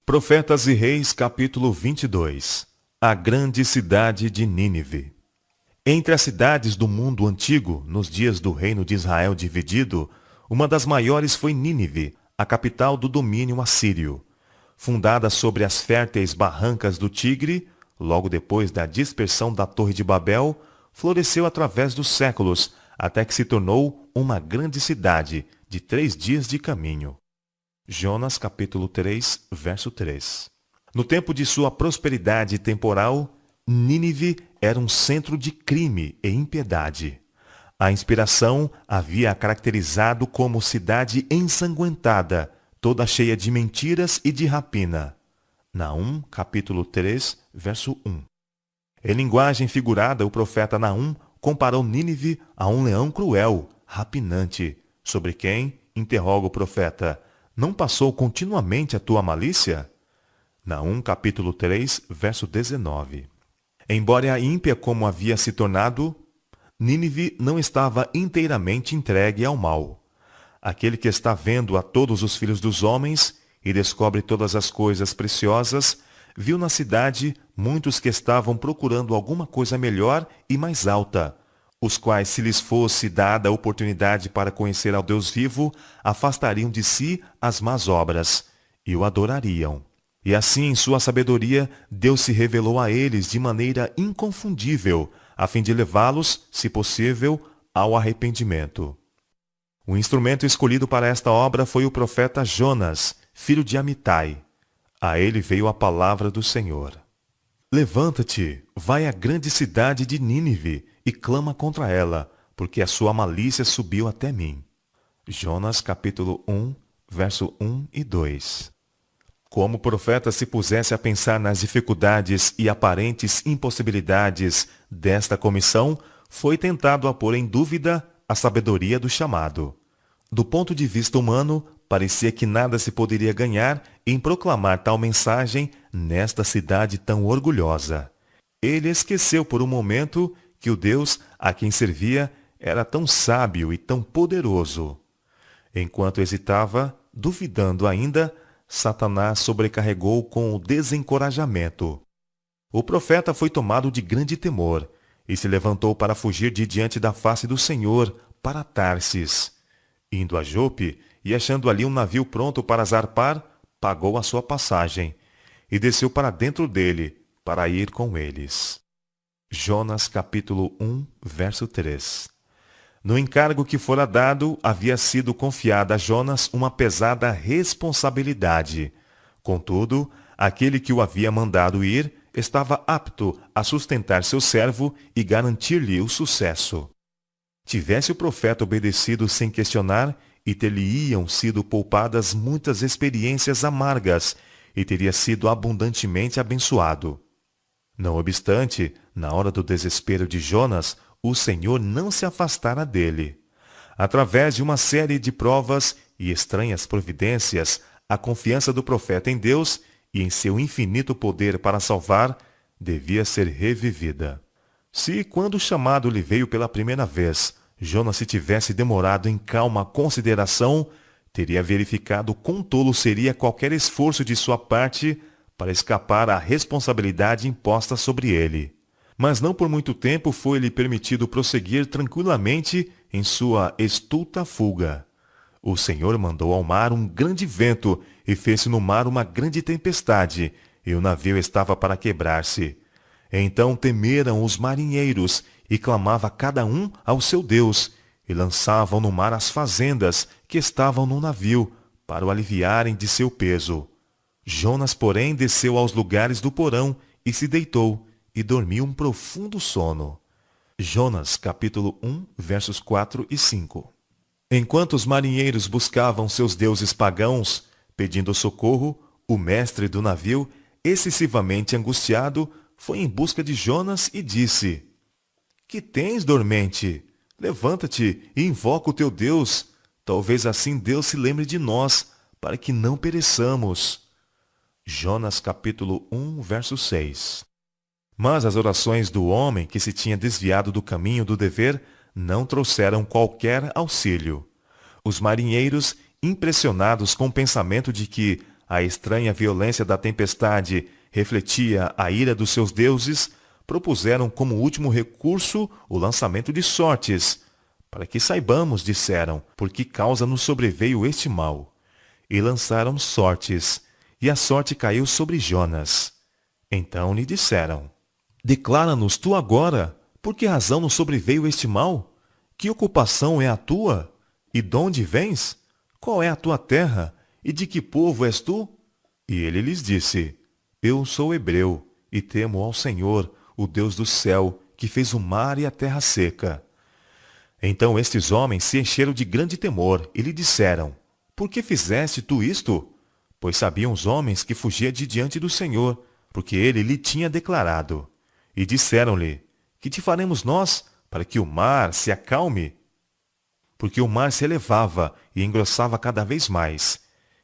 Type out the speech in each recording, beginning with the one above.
Profetas e Reis, capítulo 22. A grande cidade de Nínive. Entre as cidades do mundo antigo, nos dias do reino de Israel dividido, uma das maiores foi Nínive, a capital do domínio assírio. Fundada sobre as férteis barrancas do Tigre, logo depois da dispersão da Torre de Babel, floresceu através dos séculos, até que se tornou uma grande cidade de 3 dias de caminho. Jonas capítulo 3, verso 3. No tempo de sua prosperidade temporal, Nínive era um centro de crime e impiedade. A inspiração havia a caracterizado como cidade ensanguentada, toda cheia de mentiras e de rapina. Naum capítulo 3, verso 1. Em linguagem figurada, o profeta Naum comparou Nínive a um leão cruel, rapinante, sobre quem, interroga o profeta, não passou continuamente a tua malícia? Naum capítulo 3, verso 19. Embora ímpia como havia se tornado, Nínive não estava inteiramente entregue ao mal. Aquele que está vendo a todos os filhos dos homens e descobre todas as coisas preciosas, viu na cidade muitos que estavam procurando alguma coisa melhor e mais alta, os quais, se lhes fosse dada a oportunidade para conhecer ao Deus vivo, afastariam de si as más obras e o adorariam. E assim, em sua sabedoria, Deus se revelou a eles de maneira inconfundível, a fim de levá-los, se possível, ao arrependimento. O instrumento escolhido para esta obra foi o profeta Jonas, filho de Amitai. A ele veio a palavra do Senhor. Levanta-te, vai à grande cidade de Nínive e clama contra ela, porque a sua malícia subiu até mim. Jonas capítulo 1, verso 1 e 2. Como o profeta se pusesse a pensar nas dificuldades e aparentes impossibilidades desta comissão, foi tentado a pôr em dúvida a sabedoria do chamado. Do ponto de vista humano, parecia que nada se poderia ganhar em proclamar tal mensagem nesta cidade tão orgulhosa. Ele esqueceu por um momento que o Deus a quem servia era tão sábio e tão poderoso. Enquanto hesitava, duvidando ainda, Satanás sobrecarregou com o desencorajamento. O profeta foi tomado de grande temor e se levantou para fugir de diante da face do Senhor para Tarsis. Indo a Jope e achando ali um navio pronto para zarpar, pagou a sua passagem e desceu para dentro dele para ir com eles. Jonas capítulo 1, verso 3. No encargo que fora dado, havia sido confiada a Jonas uma pesada responsabilidade. Contudo, aquele que o havia mandado ir estava apto a sustentar seu servo e garantir-lhe o sucesso. Tivesse o profeta obedecido sem questionar, e ter-lhe-iam sido poupadas muitas experiências amargas, e teria sido abundantemente abençoado. Não obstante, na hora do desespero de Jonas, o Senhor não se afastara dele. Através de uma série de provas e estranhas providências, a confiança do profeta em Deus e em seu infinito poder para salvar devia ser revivida. Se, quando o chamado lhe veio pela primeira vez, Jonas se tivesse demorado em calma consideração, teria verificado quão tolo seria qualquer esforço de sua parte para escapar à responsabilidade imposta sobre ele. Mas não por muito tempo foi-lhe permitido prosseguir tranquilamente em sua estulta fuga. O Senhor mandou ao mar um grande vento e fez-se no mar uma grande tempestade, e o navio estava para quebrar-se. Então temeram os marinheiros, e clamava cada um ao seu Deus, e lançavam no mar as fazendas que estavam no navio, para o aliviarem de seu peso. Jonas, porém, desceu aos lugares do porão, e se deitou, e dormiu um profundo sono. Jonas, capítulo 1, versos 4 e 5. Enquanto os marinheiros buscavam seus deuses pagãos, pedindo socorro, o mestre do navio, excessivamente angustiado, foi em busca de Jonas e disse: Que tens, dormente? Levanta-te e invoca o teu Deus. Talvez assim Deus se lembre de nós, para que não pereçamos. Jonas capítulo 1, verso 6. Mas as orações do homem que se tinha desviado do caminho do dever não trouxeram qualquer auxílio. Os marinheiros, impressionados com o pensamento de que, a estranha violência da tempestade refletia a ira dos seus deuses, propuseram como último recurso o lançamento de sortes. Para que saibamos, disseram, por que causa nos sobreveio este mal. E lançaram sortes, e a sorte caiu sobre Jonas. Então lhe disseram: declara-nos tu agora, por que razão nos sobreveio este mal? Que ocupação é a tua? E donde vens? Qual é a tua terra? E de que povo és tu? E ele lhes disse: eu sou hebreu, e temo ao Senhor, o Deus do céu, que fez o mar e a terra seca. Então estes homens se encheram de grande temor, e lhe disseram: por que fizeste tu isto? Pois sabiam os homens que fugia de diante do Senhor, porque ele lhe tinha declarado. E disseram-lhe: que te faremos nós, para que o mar se acalme? Porque o mar se elevava e engrossava cada vez mais.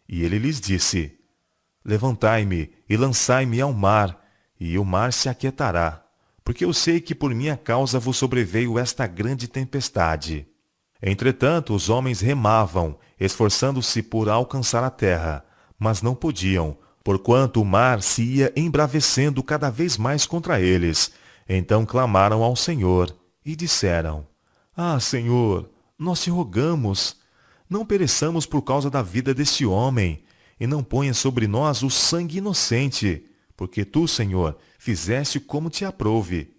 E ele lhes disse: levantai-me e lançai-me ao mar, e o mar se aquietará, porque eu sei que por minha causa vos sobreveio esta grande tempestade. Entretanto, os homens remavam, esforçando-se por alcançar a terra, mas não podiam, porquanto o mar se ia embravecendo cada vez mais contra eles. Então clamaram ao Senhor e disseram: ah, Senhor, nós te rogamos, não pereçamos por causa da vida deste homem, e não ponha sobre nós o sangue inocente, porque tu, Senhor, fizeste como te aprouve.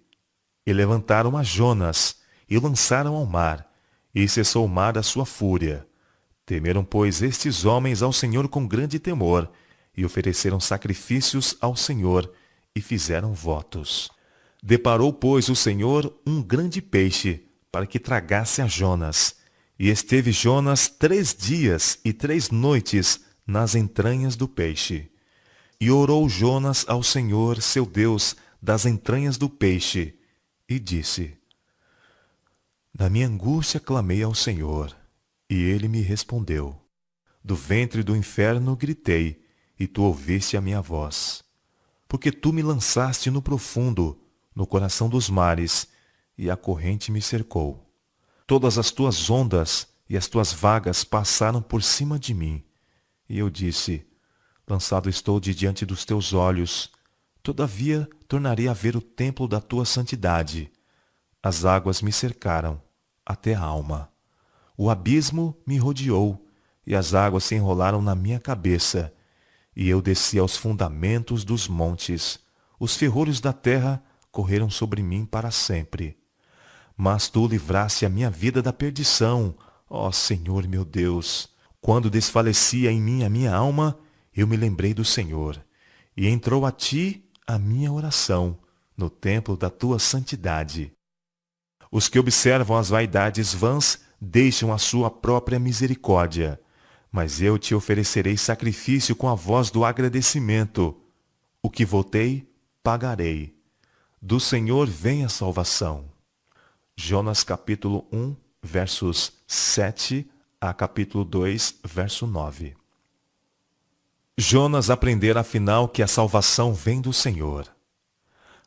E levantaram a Jonas, e o lançaram ao mar, e cessou o mar da sua fúria. Temeram, pois, estes homens ao Senhor com grande temor, e ofereceram sacrifícios ao Senhor, e fizeram votos. Deparou, pois, o Senhor um grande peixe, para que tragasse a Jonas. E esteve Jonas 3 dias e 3 noites nas entranhas do peixe. E orou Jonas ao Senhor, seu Deus, das entranhas do peixe, e disse: na minha angústia clamei ao Senhor, e ele me respondeu. Do ventre do inferno gritei, e tu ouviste a minha voz. Porque tu me lançaste no profundo, no coração dos mares, e a corrente me cercou. Todas as tuas ondas e as tuas vagas passaram por cima de mim. E eu disse: lançado estou de diante dos teus olhos, todavia tornarei a ver o templo da tua santidade. As águas me cercaram, até a alma. O abismo me rodeou, e as águas se enrolaram na minha cabeça. E eu desci aos fundamentos dos montes. Os ferrolhos da terra correram sobre mim para sempre. Mas tu livraste a minha vida da perdição, ó Senhor meu Deus. Quando desfalecia em mim a minha alma, eu me lembrei do Senhor, e entrou a ti a minha oração, no templo da tua santidade. Os que observam as vaidades vãs deixam a sua própria misericórdia, mas eu te oferecerei sacrifício com a voz do agradecimento. O que votei, pagarei. Do Senhor vem a salvação. Jonas capítulo 1, versos 7 a capítulo 2, verso 9. Jonas aprendera afinal que a salvação vem do Senhor.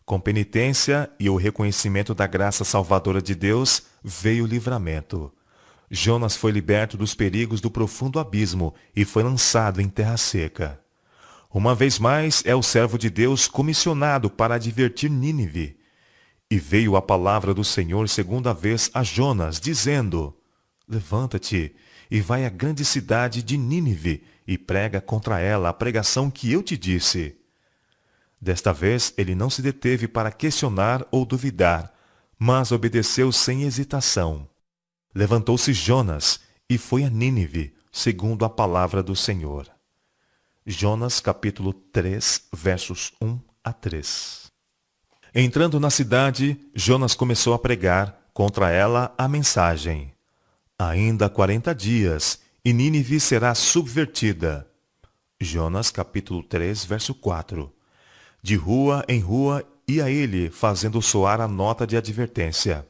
Com penitência e o reconhecimento da graça salvadora de Deus, veio o livramento. Jonas foi liberto dos perigos do profundo abismo e foi lançado em terra seca. Uma vez mais é o servo de Deus comissionado para advertir Nínive. E veio a palavra do Senhor segunda vez a Jonas, dizendo: levanta-te e vai à grande cidade de Nínive e prega contra ela a pregação que eu te disse. Desta vez ele não se deteve para questionar ou duvidar, mas obedeceu sem hesitação. Levantou-se Jonas e foi a Nínive, segundo a palavra do Senhor. Jonas capítulo 3, versos 1 a 3. Entrando na cidade, Jonas começou a pregar contra ela a mensagem: ainda 40 dias, e Nínive será subvertida. Jonas capítulo 3, verso 4. De rua em rua ia ele fazendo soar a nota de advertência.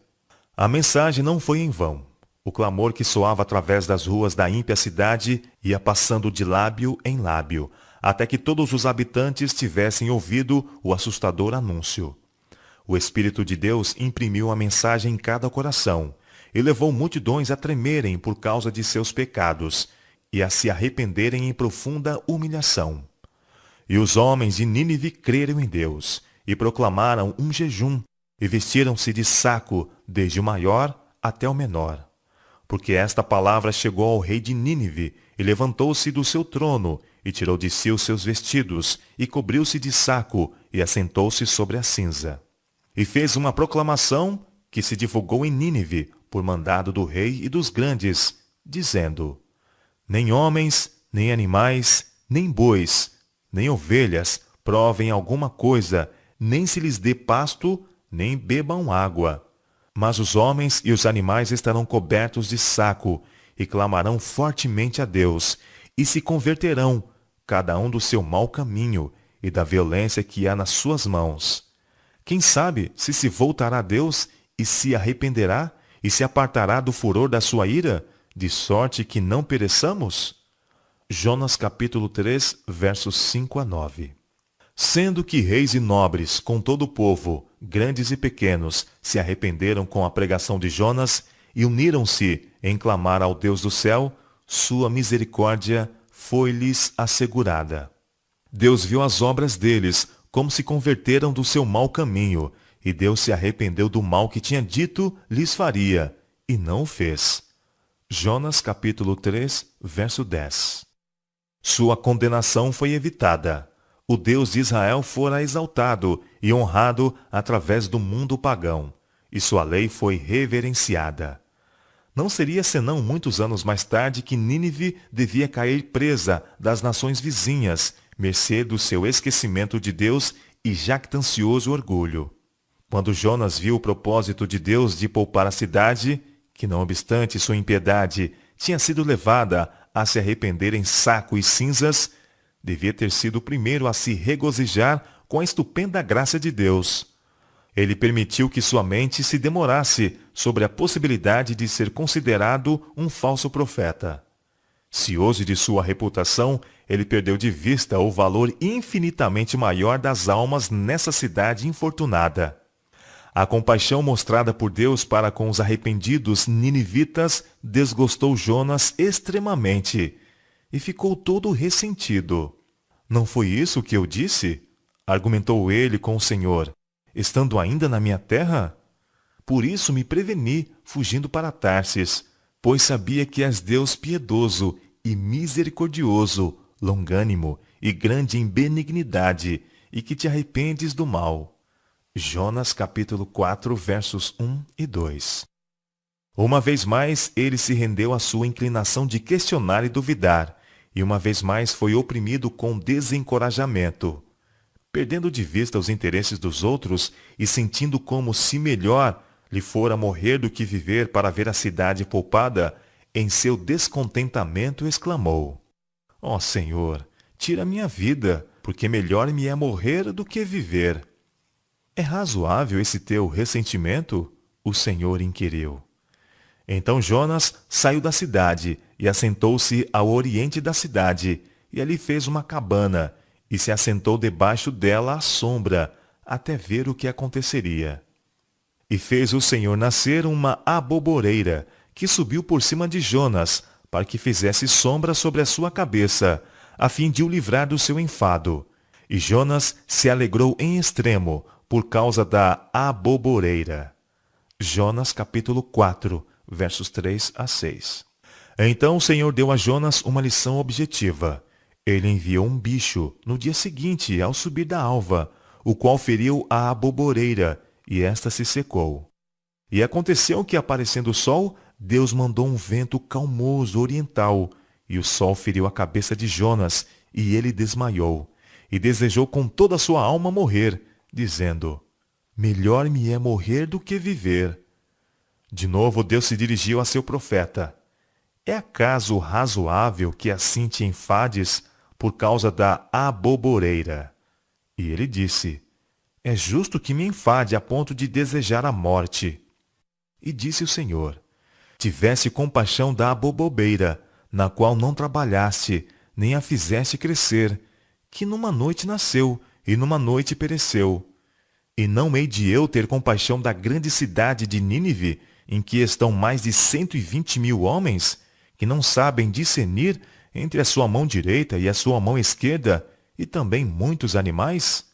A mensagem não foi em vão. O clamor que soava através das ruas da ímpia cidade ia passando de lábio em lábio, até que todos os habitantes tivessem ouvido o assustador anúncio. O Espírito de Deus imprimiu a mensagem em cada coração, e levou multidões a tremerem por causa de seus pecados, e a se arrependerem em profunda humilhação. E os homens de Nínive creram em Deus, e proclamaram um jejum, e vestiram-se de saco, desde o maior até o menor. Porque esta palavra chegou ao rei de Nínive, e levantou-se do seu trono, e tirou de si os seus vestidos, e cobriu-se de saco, e assentou-se sobre a cinza. E fez uma proclamação que se divulgou em Nínive, por mandado do rei e dos grandes, dizendo: nem homens, nem animais, nem bois, nem ovelhas provem alguma coisa, nem se lhes dê pasto, nem bebam água. Mas os homens e os animais estarão cobertos de saco, e clamarão fortemente a Deus, e se converterão, cada um do seu mau caminho, e da violência que há nas suas mãos. Quem sabe se voltará a Deus, e se arrependerá, e se apartará do furor da sua ira, de sorte que não pereçamos? Jonas capítulo 3, versos 5 a 9. Sendo que reis e nobres, com todo o povo, grandes e pequenos, se arrependeram com a pregação de Jonas e uniram-se em clamar ao Deus do céu, sua misericórdia foi-lhes assegurada. Deus viu as obras deles, como se converteram do seu mau caminho, e Deus se arrependeu do mal que tinha dito lhes faria, e não o fez. Jonas capítulo 3, verso 10. Sua condenação foi evitada. O Deus de Israel fora exaltado e honrado através do mundo pagão, e sua lei foi reverenciada. Não seria senão muitos anos mais tarde que Nínive devia cair presa das nações vizinhas, mercê do seu esquecimento de Deus e jactancioso orgulho. Quando Jonas viu o propósito de Deus de poupar a cidade, que não obstante sua impiedade tinha sido levada a se arrepender em saco e cinzas, devia ter sido o primeiro a se regozijar com a estupenda graça de Deus. Ele permitiu que sua mente se demorasse sobre a possibilidade de ser considerado um falso profeta. Cioso de sua reputação, ele perdeu de vista o valor infinitamente maior das almas nessa cidade infortunada. A compaixão mostrada por Deus para com os arrependidos ninivitas desgostou Jonas extremamente, e ficou todo ressentido. Não foi isso que eu disse? Argumentou ele com o Senhor, estando ainda na minha terra? Por isso me preveni, fugindo para Tarsis, pois sabia que és Deus piedoso e misericordioso, longânimo e grande em benignidade, e que te arrependes do mal. Jonas capítulo 4, versos 1 e 2. Uma vez mais, ele se rendeu à sua inclinação de questionar e duvidar, e uma vez mais foi oprimido com desencorajamento. Perdendo de vista os interesses dos outros e sentindo como se melhor lhe fora morrer do que viver para ver a cidade poupada, em seu descontentamento exclamou: ó Senhor, tira minha vida, porque melhor me é morrer do que viver. É razoável esse teu ressentimento? O Senhor inquiriu. Então Jonas saiu da cidade e assentou-se ao oriente da cidade, e ali fez uma cabana, e se assentou debaixo dela à sombra, até ver o que aconteceria. E fez o Senhor nascer uma aboboreira, que subiu por cima de Jonas, para que fizesse sombra sobre a sua cabeça, a fim de o livrar do seu enfado. E Jonas se alegrou em extremo, por causa da aboboreira. Jonas capítulo 4, versos 3 a 6. Então o Senhor deu a Jonas uma lição objetiva. Ele enviou um bicho no dia seguinte, ao subir da alva, o qual feriu a aboboreira, e esta se secou. E aconteceu que, aparecendo o sol, Deus mandou um vento calmoso oriental, e o sol feriu a cabeça de Jonas, e ele desmaiou, e desejou com toda a sua alma morrer, dizendo: melhor me é morrer do que viver. De novo Deus se dirigiu a seu profeta: é acaso razoável que assim te enfades por causa da aboboreira? E ele disse: é justo que me enfade a ponto de desejar a morte. E disse o Senhor: tivesse compaixão da abobobeira, na qual não trabalhaste, nem a fizeste crescer, que numa noite nasceu, e numa noite pereceu. E não hei de eu ter compaixão da grande cidade de Nínive, em que estão mais de 120 mil homens, que não sabem discernir entre a sua mão direita e a sua mão esquerda, e também muitos animais?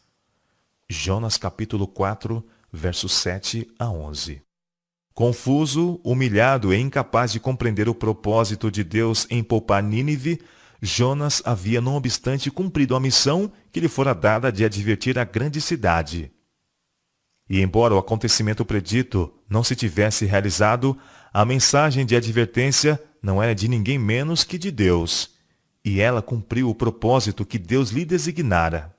Jonas capítulo 4, versos 7 a 11. Confuso, humilhado e incapaz de compreender o propósito de Deus em poupar Nínive, Jonas havia, não obstante, cumprido a missão que lhe fora dada de advertir a grande cidade. E embora o acontecimento predito não se tivesse realizado, a mensagem de advertência não era de ninguém menos que de Deus, e ela cumpriu o propósito que Deus lhe designara.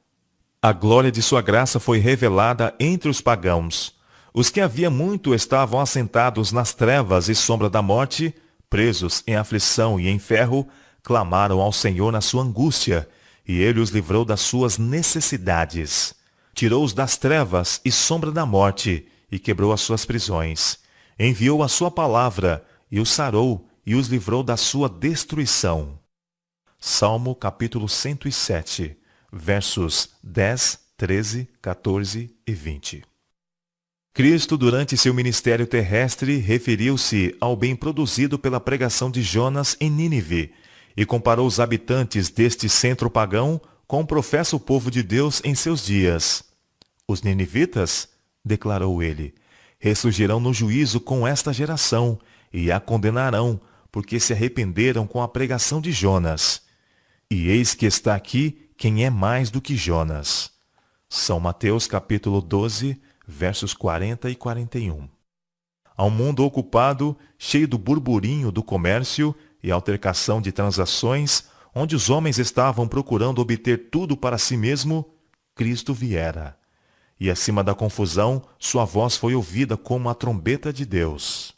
A glória de sua graça foi revelada entre os pagãos. Os que havia muito estavam assentados nas trevas e sombra da morte, presos em aflição e em ferro, clamaram ao Senhor na sua angústia, e ele os livrou das suas necessidades. Tirou-os das trevas e sombra da morte, e quebrou as suas prisões. Enviou a sua palavra, e os sarou, e os livrou da sua destruição. Salmo capítulo 107, versos 10, 13, 14 e 20. Cristo, durante seu ministério terrestre, referiu-se ao bem produzido pela pregação de Jonas em Nínive e comparou os habitantes deste centro pagão com o professo povo de Deus em seus dias. Os ninivitas, declarou ele, ressurgirão no juízo com esta geração e a condenarão, porque se arrependeram com a pregação de Jonas. E eis que está aqui quem é mais do que Jonas. São Mateus capítulo 12, versos 40 e 41. Ao mundo ocupado, cheio do burburinho do comércio e altercação de transações, onde os homens estavam procurando obter tudo para si mesmo, Cristo viera. E acima da confusão, sua voz foi ouvida como a trombeta de Deus.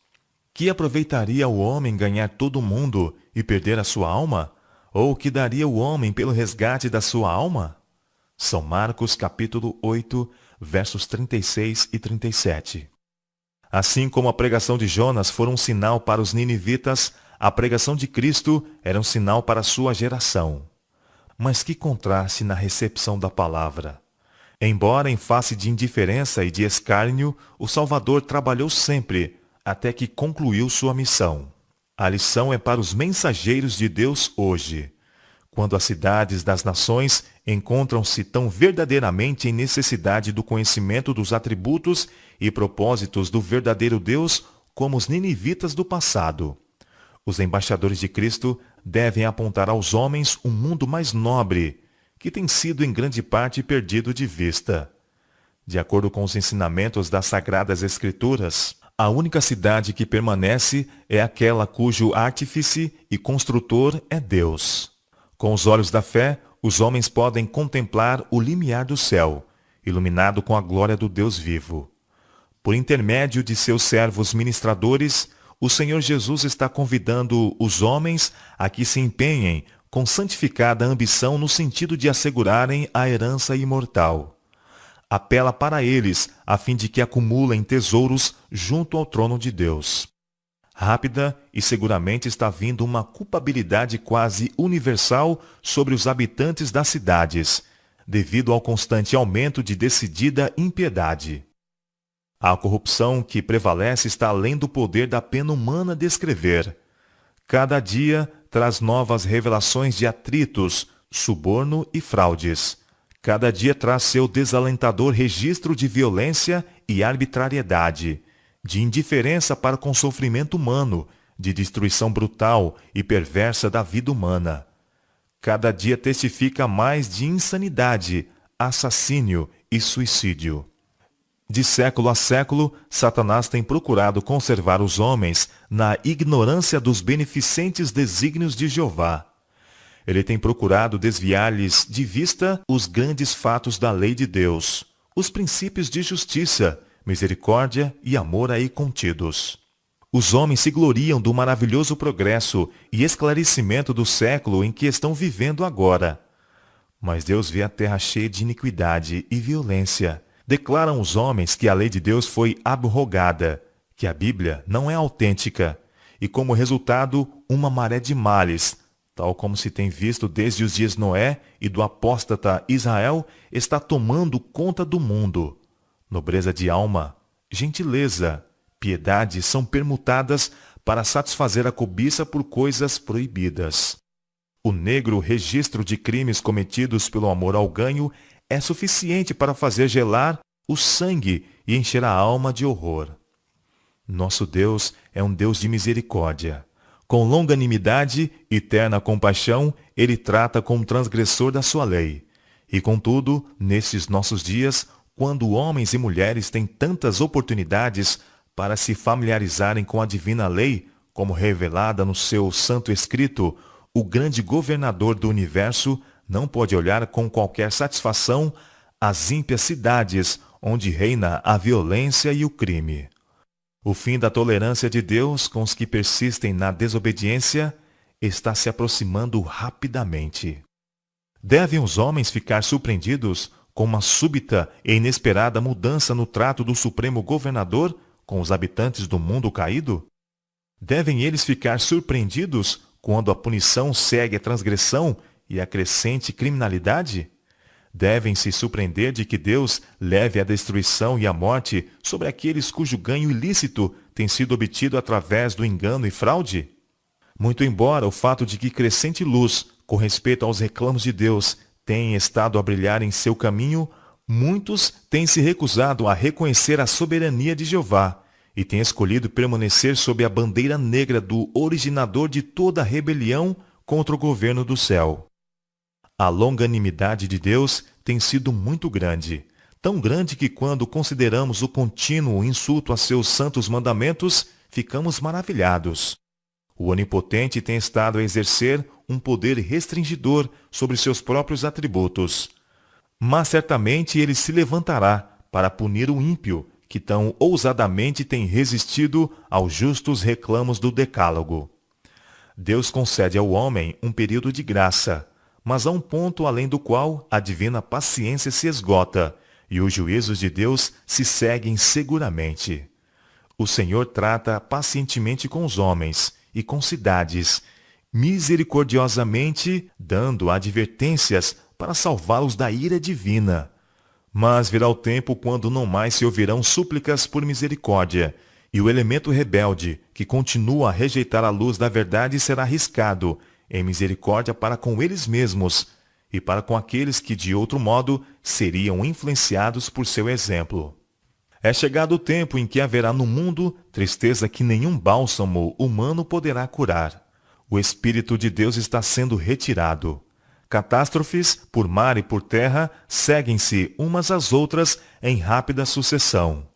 Que aproveitaria o homem ganhar todo o mundo e perder a sua alma? Ou que daria o homem pelo resgate da sua alma? São Marcos capítulo 8, versos 36 e 37. Assim como a pregação de Jonas foi um sinal para os ninivitas, a pregação de Cristo era um sinal para a sua geração. Mas que contraste na recepção da palavra! Embora em face de indiferença e de escárnio, o Salvador trabalhou sempre, até que concluiu sua missão. A lição é para os mensageiros de Deus hoje. Quando as cidades das nações encontram-se tão verdadeiramente em necessidade do conhecimento dos atributos e propósitos do verdadeiro Deus como os ninivitas do passado. Os embaixadores de Cristo devem apontar aos homens um mundo mais nobre, que tem sido em grande parte perdido de vista. De acordo com os ensinamentos das Sagradas Escrituras, a única cidade que permanece é aquela cujo artífice e construtor é Deus. Com os olhos da fé, os homens podem contemplar o limiar do céu, iluminado com a glória do Deus vivo. Por intermédio de seus servos ministradores, o Senhor Jesus está convidando os homens a que se empenhem com santificada ambição no sentido de assegurarem a herança imortal. Apela para eles, a fim de que acumulem tesouros junto ao trono de Deus. Rápida e seguramente está vindo uma culpabilidade quase universal sobre os habitantes das cidades, devido ao constante aumento de decidida impiedade. A corrupção que prevalece está além do poder da pena humana descrever. Cada dia traz novas revelações de atritos, suborno e fraudes. Cada dia traz seu desalentador registro de violência e arbitrariedade, de indiferença para com o sofrimento humano, de destruição brutal e perversa da vida humana. Cada dia testifica mais de insanidade, assassínio e suicídio. De século a século, Satanás tem procurado conservar os homens na ignorância dos beneficentes desígnios de Jeová. Ele tem procurado desviar-lhes de vista os grandes fatos da lei de Deus, os princípios de justiça, misericórdia e amor aí contidos. Os homens se gloriam do maravilhoso progresso e esclarecimento do século em que estão vivendo agora. Mas Deus vê a terra cheia de iniquidade e violência. Declaram os homens que a lei de Deus foi abrogada, que a Bíblia não é autêntica, e como resultado, uma maré de males, tal como se tem visto desde os dias Noé e do apóstata Israel, está tomando conta do mundo. Nobreza de alma, gentileza, piedade são permutadas para satisfazer a cobiça por coisas proibidas. O negro registro de crimes cometidos pelo amor ao ganho é suficiente para fazer gelar o sangue e encher a alma de horror. Nosso Deus é um Deus de misericórdia. Com longanimidade e terna compaixão, Ele trata com o transgressor da sua lei. E contudo, nestes nossos dias, quando homens e mulheres têm tantas oportunidades para se familiarizarem com a divina lei, como revelada no seu santo escrito, o grande governador do universo não pode olhar com qualquer satisfação as ímpias cidades onde reina a violência e o crime. O fim da tolerância de Deus com os que persistem na desobediência está se aproximando rapidamente. Devem os homens ficar surpreendidos com uma súbita e inesperada mudança no trato do Supremo Governador com os habitantes do mundo caído? Devem eles ficar surpreendidos quando a punição segue a transgressão e a crescente criminalidade? Devem se surpreender de que Deus leve a destruição e a morte sobre aqueles cujo ganho ilícito tem sido obtido através do engano e fraude? Muito embora o fato de que crescente luz, com respeito aos reclamos de Deus, tenha estado a brilhar em seu caminho, muitos têm se recusado a reconhecer a soberania de Jeová e têm escolhido permanecer sob a bandeira negra do originador de toda a rebelião contra o governo do céu. A longanimidade de Deus tem sido muito grande, tão grande que quando consideramos o contínuo insulto a seus santos mandamentos, ficamos maravilhados. O Onipotente tem estado a exercer um poder restringidor sobre seus próprios atributos. Mas certamente ele se levantará para punir o ímpio, que tão ousadamente tem resistido aos justos reclamos do Decálogo. Deus concede ao homem um período de graça, mas há um ponto além do qual a divina paciência se esgota e os juízos de Deus se seguem seguramente. O Senhor trata pacientemente com os homens e com cidades, misericordiosamente dando advertências para salvá-los da ira divina. Mas virá o tempo quando não mais se ouvirão súplicas por misericórdia, e o elemento rebelde, que continua a rejeitar a luz da verdade, será arriscado em misericórdia para com eles mesmos e para com aqueles que de outro modo seriam influenciados por seu exemplo. É chegado o tempo em que haverá no mundo tristeza que nenhum bálsamo humano poderá curar. O Espírito de Deus está sendo retirado. Catástrofes, por mar e por terra, seguem-se umas às outras em rápida sucessão.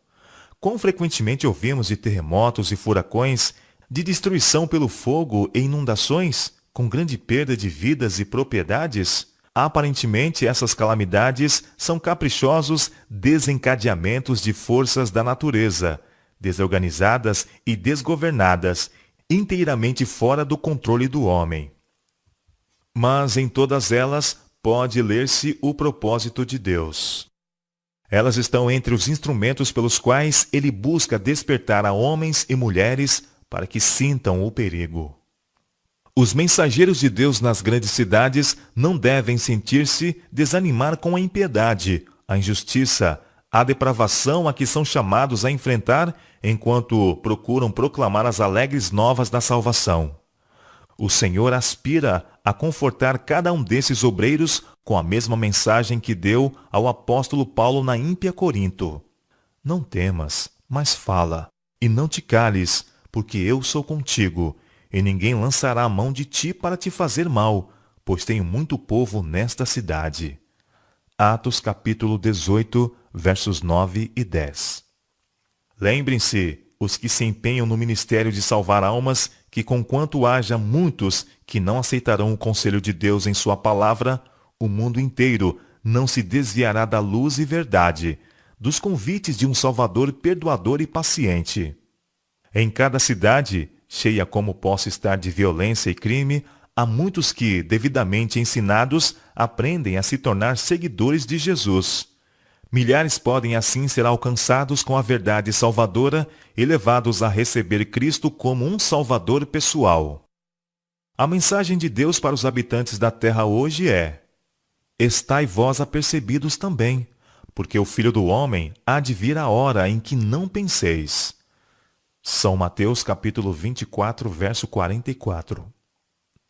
Quão frequentemente ouvimos de terremotos e furacões, de destruição pelo fogo e inundações, com grande perda de vidas e propriedades? Aparentemente, essas calamidades são caprichosos desencadeamentos de forças da natureza, desorganizadas e desgovernadas, inteiramente fora do controle do homem. Mas em todas elas pode ler-se o propósito de Deus. Elas estão entre os instrumentos pelos quais ele busca despertar a homens e mulheres para que sintam o perigo. Os mensageiros de Deus nas grandes cidades não devem sentir-se desanimar com a impiedade, a injustiça, a depravação a que são chamados a enfrentar enquanto procuram proclamar as alegres novas da salvação. O Senhor aspira a confortar cada um desses obreiros com a mesma mensagem que deu ao apóstolo Paulo na ímpia Corinto. Não temas, mas fala, e não te cales, porque eu sou contigo, e ninguém lançará a mão de ti para te fazer mal, pois tenho muito povo nesta cidade. Atos capítulo 18, versos 9 e 10. Lembrem-se, os que se empenham no ministério de salvar almas, que conquanto haja muitos que não aceitarão o conselho de Deus em sua palavra, o mundo inteiro não se desviará da luz e verdade, dos convites de um Salvador perdoador e paciente. Em cada cidade, cheia como possa estar de violência e crime, há muitos que, devidamente ensinados, aprendem a se tornar seguidores de Jesus. Milhares podem assim ser alcançados com a verdade salvadora e levados a receber Cristo como um Salvador pessoal. A mensagem de Deus para os habitantes da terra hoje é: estai vós apercebidos também, porque o Filho do Homem há de vir a hora em que não penseis. São Mateus capítulo 24, verso 44.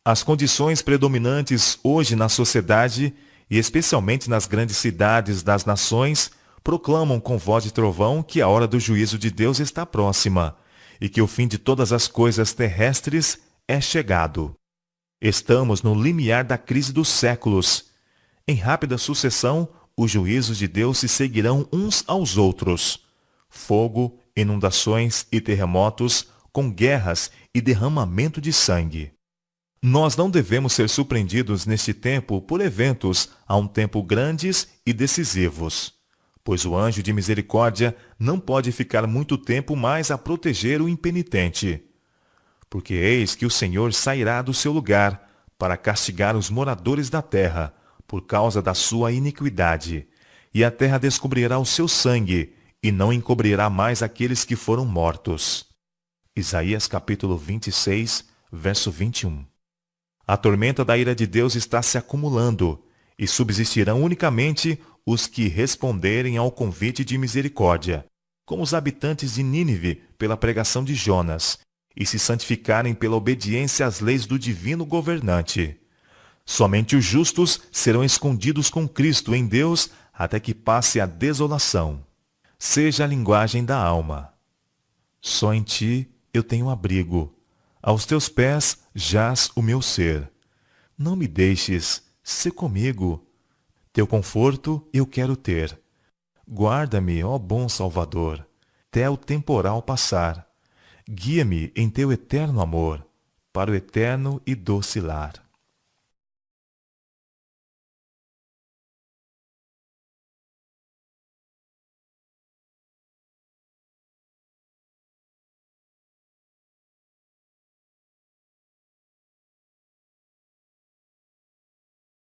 As condições predominantes hoje na sociedade, e especialmente nas grandes cidades das nações, proclamam com voz de trovão que a hora do juízo de Deus está próxima e que o fim de todas as coisas terrestres é chegado. Estamos no limiar da crise dos séculos. Em rápida sucessão, os juízos de Deus se seguirão uns aos outros. Fogo, inundações e terremotos, com guerras e derramamento de sangue. Nós não devemos ser surpreendidos neste tempo por eventos a um tempo grandes e decisivos, pois o anjo de misericórdia não pode ficar muito tempo mais a proteger o impenitente. Porque eis que o Senhor sairá do seu lugar para castigar os moradores da terra por causa da sua iniquidade, e a terra descobrirá o seu sangue e não encobrirá mais aqueles que foram mortos. Isaías capítulo 26, verso 21. A tormenta da ira de Deus está se acumulando, e subsistirão unicamente os que responderem ao convite de misericórdia, como os habitantes de Nínive pela pregação de Jonas, e se santificarem pela obediência às leis do divino governante. Somente os justos serão escondidos com Cristo em Deus até que passe a desolação. Seja a linguagem da alma. Só em ti eu tenho abrigo. Aos teus pés jaz o meu ser. Não me deixes, sê comigo. Teu conforto eu quero ter. Guarda-me, ó bom Salvador, até o temporal passar. Guia-me em teu eterno amor, para o eterno e doce lar.